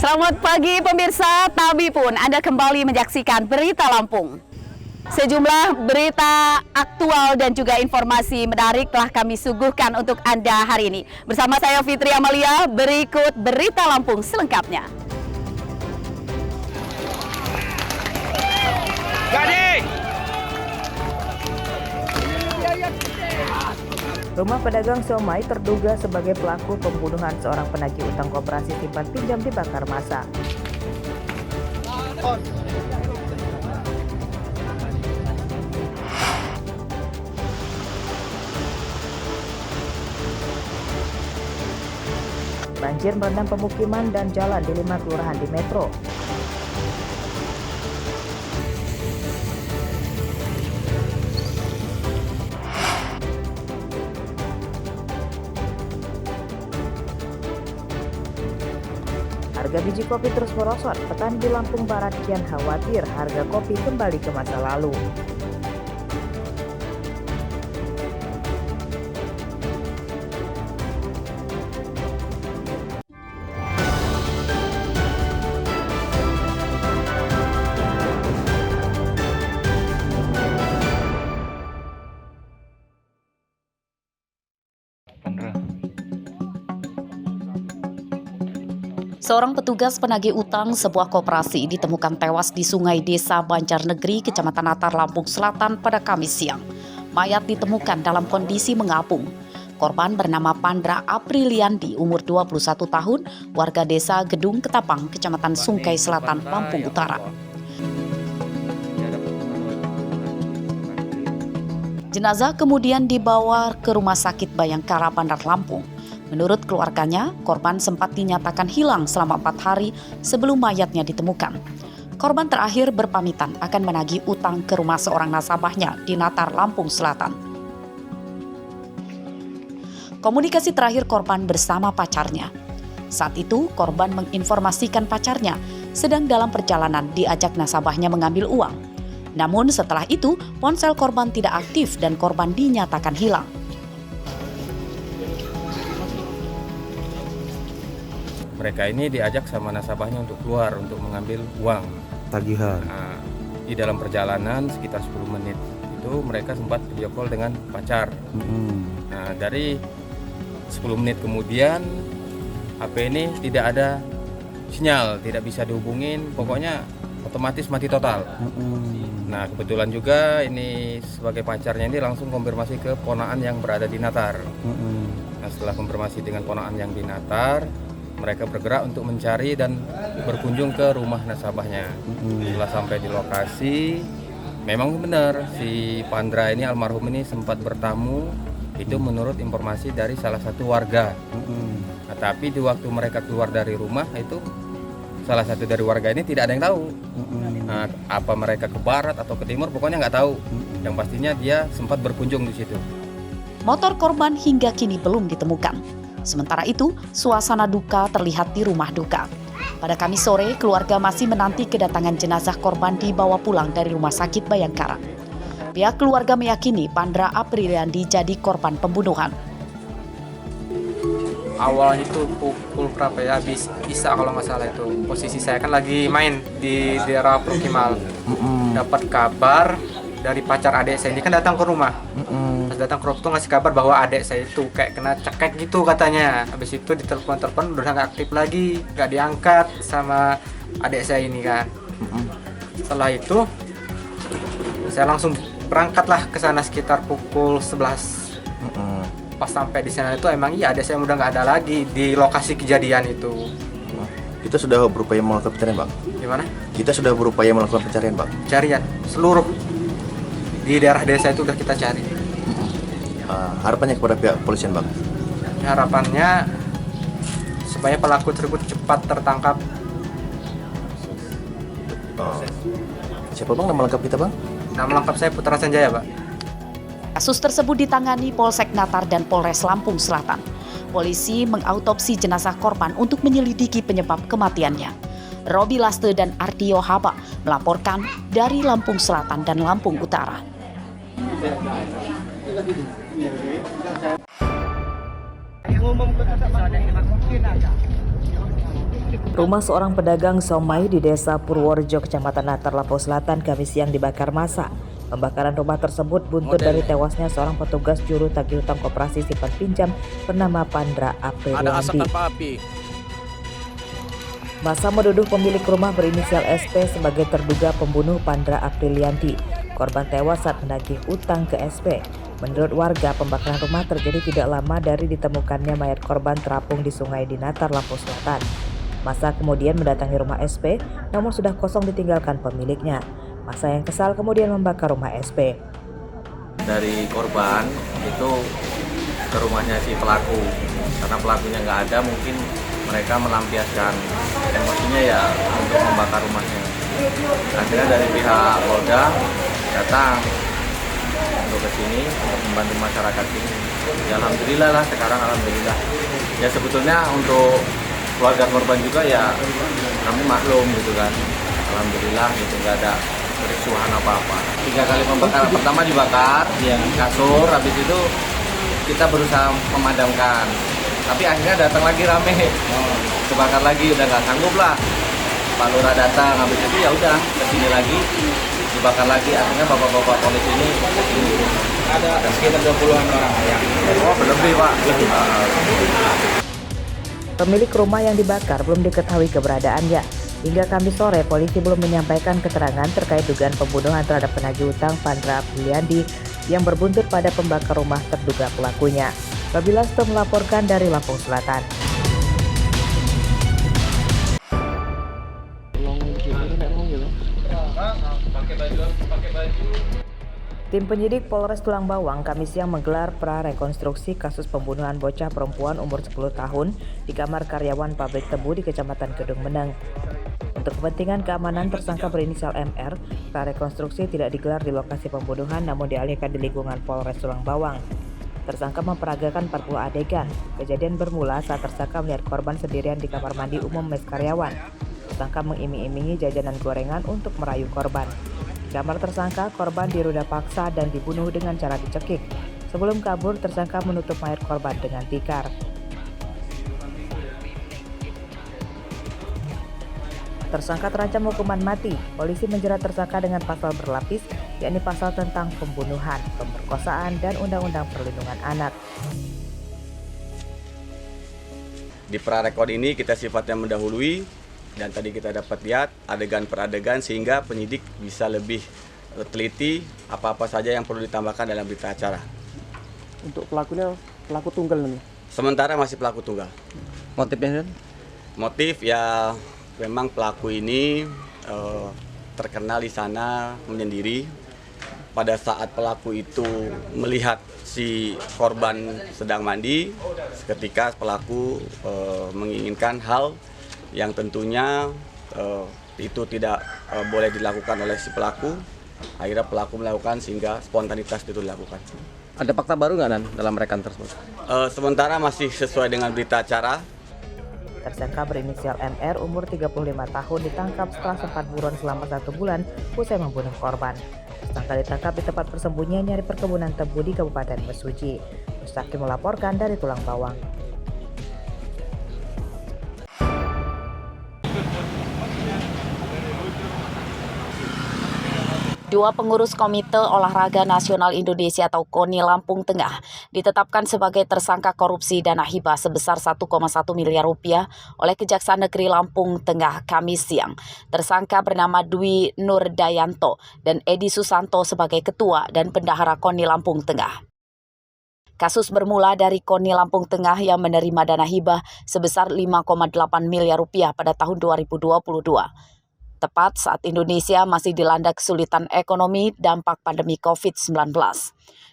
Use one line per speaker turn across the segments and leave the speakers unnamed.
Selamat pagi pemirsa, Tabi pun Anda kembali menyaksikan Berita Lampung. Sejumlah berita aktual dan juga informasi menarik telah kami suguhkan untuk Anda hari ini. Bersama saya Fitri Amalia, berikut Berita Lampung selengkapnya.
Rumah pedagang siomay terduga sebagai pelaku pembunuhan seorang penagih utang koperasi simpan pinjam dibakar massa. Banjir merendam pemukiman dan jalan di 5 kelurahan di Metro. Harga biji kopi terus merosot, petani di Lampung Barat kian khawatir harga kopi kembali ke masa lalu.
Seorang petugas penagih utang sebuah koperasi ditemukan tewas di Sungai Desa Banjarnegeri, Kecamatan Natar, Lampung Selatan pada Kamis siang. Mayat ditemukan dalam kondisi mengapung. Korban bernama Pandra Apriliandi, umur 21 tahun, warga desa Gedung Ketapang, Kecamatan Sungkai Selatan, Lampung Utara. Jenazah kemudian dibawa ke Rumah Sakit Bayangkara, Bandar Lampung. Menurut keluarganya, korban sempat dinyatakan hilang selama 4 hari sebelum mayatnya ditemukan. Korban terakhir berpamitan akan menagih utang ke rumah seorang nasabahnya di Natar, Lampung Selatan. Komunikasi terakhir korban bersama pacarnya. Saat itu, korban menginformasikan pacarnya sedang dalam perjalanan diajak nasabahnya mengambil uang. Namun setelah itu, ponsel korban tidak aktif dan korban dinyatakan hilang.
Mereka ini diajak sama nasabahnya untuk keluar untuk mengambil uang
tagihan.
Nah, di dalam perjalanan sekitar 10 menit itu mereka sempat video call dengan pacar. Nah, dari 10 menit kemudian HP ini tidak ada sinyal, tidak bisa dihubungin, pokoknya otomatis mati total. Nah, kebetulan juga ini sebagai pacarnya ini langsung konfirmasi ke ponaan yang berada di Natar. Nah, setelah konfirmasi dengan ponaan yang di Natar, mereka bergerak untuk mencari dan berkunjung ke rumah nasabahnya. Setelah sampai di lokasi, memang benar si Pandra ini, almarhum ini sempat bertamu, itu menurut informasi dari salah satu warga. Nah, tapi di waktu mereka keluar dari rumah itu, salah satu dari warga ini tidak ada yang tahu. Nah, apa mereka ke barat atau ke timur, pokoknya nggak tahu. Yang pastinya dia sempat berkunjung di situ.
Motor korban hingga kini belum ditemukan. Sementara itu, suasana duka terlihat di rumah duka. Pada Kamis sore, keluarga masih menanti kedatangan jenazah korban dibawa pulang dari Rumah Sakit Bayangkara. Pihak keluarga meyakini Pandra Apriliandi jadi korban pembunuhan.
Awalnya itu pukul berapa ya, habis Isa kalau nggak salah itu. Posisi saya kan lagi main di daerah Prokimal. Dapat kabar dari pacar adik saya ini kan datang ke rumah. Pas datang ke rumah tuh ngasih kabar bahwa adik saya itu kayak kena cekek gitu katanya. Habis itu ditelepon udah nggak aktif lagi, nggak diangkat sama adik saya ini kan. Setelah itu saya langsung berangkatlah ke sana sekitar pukul 11. Pas sampai di sana itu emang iya adik saya udah nggak ada lagi di lokasi kejadian itu.
Kita sudah berupaya melakukan pencarian, Bang.
Gimana?
Kita sudah berupaya melakukan pencarian, Bang.
Pencarian seluruh di daerah desa itu udah kita cari.
Harapannya kepada pihak kepolisian, Bang?
Harapannya supaya pelaku tersebut cepat tertangkap.
Siapa, Bang, nama lengkap kita, Bang?
Nama lengkap saya Putra Sanjaya, Pak.
Kasus tersebut ditangani Polsek Natar dan Polres Lampung Selatan. Polisi mengautopsi jenazah korban untuk menyelidiki penyebab kematiannya. Robi Laste dan Artio Haba melaporkan dari Lampung Selatan dan Lampung Utara.
Rumah seorang pedagang somai di Desa Purworejo, Kecamatan Natar, Lampung Selatan, Kamis siang dibakar massa. Pembakaran rumah tersebut buntut dari tewasnya seorang petugas juru tagih hutang koperasi simpan pinjam bernama Pandra Apriliandi. Massa menuduh pemilik rumah berinisial SP sebagai terduga pembunuh Pandra Apriliandi. Korban tewas saat menagih utang ke SP. Menurut warga, pembakaran rumah terjadi tidak lama dari ditemukannya mayat korban terapung di sungai di Natar, Lampung Selatan. Massa kemudian mendatangi rumah SP, namun sudah kosong ditinggalkan pemiliknya. Massa yang kesal kemudian membakar rumah SP.
Dari korban itu ke rumahnya si pelaku, karena pelakunya nggak ada, mungkin mereka melampiaskan emosinya ya untuk membakar rumahnya. Akhirnya dari pihak Polda datang untuk ke sini untuk membantu masyarakat sini. Ya alhamdulillah lah, sekarang alhamdulillah. Ya sebetulnya untuk keluarga korban juga ya kami maklum gitu kan. Alhamdulillah gitu, nggak ada kerusuhan apa-apa. 3 kali pembakaran, pertama dibakar kasur, habis itu kita berusaha memadamkan. Tapi akhirnya datang lagi rame, kebakar lagi, udah nggak sanggup lah. Pak Lurah datang, habis itu ya udah kesini lagi, dibakar lagi. Akhirnya bapak-bapak polisi ini kesini. Ada sekitar 20-an orang yang lebih Pak.
Pemilik rumah yang dibakar belum diketahui keberadaannya. Hingga Kamis sore, polisi belum menyampaikan keterangan terkait dugaan pembunuhan terhadap penagih utang Pandra Apriliandi yang berbuntut pada pembakar rumah terduga pelakunya. Babila Stom melaporkan dari Lampung Selatan. Tim penyidik Polres Tulang Bawang Kamis siang menggelar pra-rekonstruksi kasus pembunuhan bocah perempuan umur 10 tahun di kamar karyawan pabrik tebu di Kecamatan Kedung Meneng. Untuk kepentingan keamanan, tersangka berinisial MR, pra-rekonstruksi tidak digelar di lokasi pembunuhan namun dialihkan di lingkungan Polres Tulang Bawang. Tersangka memperagakan 40 adegan. Kejadian bermula saat tersangka melihat korban sendirian di kamar mandi umum mes karyawan. Tersangka mengiming-imingi jajanan gorengan untuk merayu korban. Di kamar tersangka, korban diruda paksa dan dibunuh dengan cara dicekik. Sebelum kabur, tersangka menutup mayat korban dengan tikar. Tersangka terancam hukuman mati. Polisi menjerat tersangka dengan pasal berlapis, yakni pasal tentang pembunuhan, pemerkosaan, dan Undang-Undang Perlindungan Anak.
Di prarekon ini kita sifatnya mendahului, dan tadi kita dapat lihat adegan per adegan sehingga penyidik bisa lebih teliti apa-apa saja yang perlu ditambahkan dalam berita acara.
Untuk pelakunya, pelaku tunggal nih?
Sementara masih pelaku tunggal.
Motifnya?
Motif ya memang pelaku ini terkenal di sana menyendiri. Pada saat pelaku itu melihat si korban sedang mandi, seketika pelaku menginginkan hal yang tentunya itu tidak boleh dilakukan oleh si pelaku. Akhirnya pelaku melakukan sehingga spontanitas itu dilakukan.
Ada fakta baru nggak dalam rekan tersebut?
Sementara masih sesuai dengan berita acara.
Tersangka berinisial MR umur 35 tahun ditangkap setelah sempat buron selama 1 bulan usai membunuh korban. Tersangka ditangkap di tempat persembunyiannya di perkebunan tebu di Kabupaten Mesuji. Mustaqim melaporkan dari Tulang Bawang.
Dua pengurus Komite Olahraga Nasional Indonesia atau KONI Lampung Tengah ditetapkan sebagai tersangka korupsi dana hibah sebesar 1,1 miliar rupiah oleh Kejaksaan Negeri Lampung Tengah Kamis siang. Tersangka bernama Dwi Nurdayanto dan Edi Susanto sebagai ketua dan bendahara KONI Lampung Tengah. Kasus bermula dari KONI Lampung Tengah yang menerima dana hibah sebesar 5,8 miliar rupiah pada tahun 2022. Tepat saat Indonesia masih dilanda kesulitan ekonomi dampak pandemi COVID-19.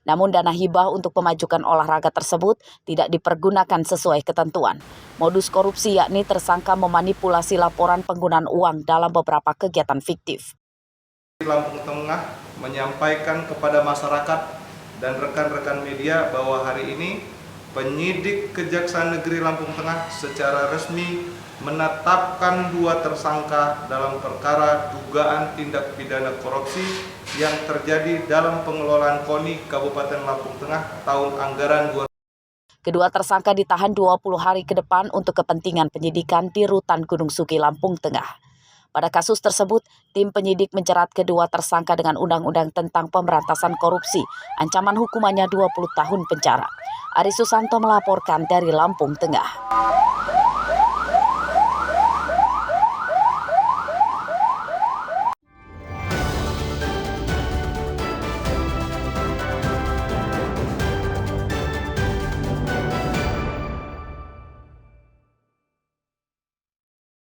Namun dana hibah untuk pemajukan olahraga tersebut tidak dipergunakan sesuai ketentuan. Modus korupsi yakni tersangka memanipulasi laporan penggunaan uang dalam beberapa kegiatan fiktif.
Lampung Tengah menyampaikan kepada masyarakat dan rekan-rekan media bahwa hari ini penyidik Kejaksaan Negeri Lampung Tengah secara resmi menetapkan 2 tersangka dalam perkara dugaan tindak pidana korupsi yang terjadi dalam pengelolaan KONI Kabupaten Lampung Tengah tahun anggaran 2020.
Kedua tersangka ditahan 20 hari ke depan untuk kepentingan penyidikan di Rutan Gunung Sugi, Lampung Tengah. Pada kasus tersebut, tim penyidik menjerat kedua tersangka dengan Undang-Undang tentang Pemberantasan Korupsi, ancaman hukumannya 20 tahun penjara. Ari Susanto melaporkan dari Lampung Tengah.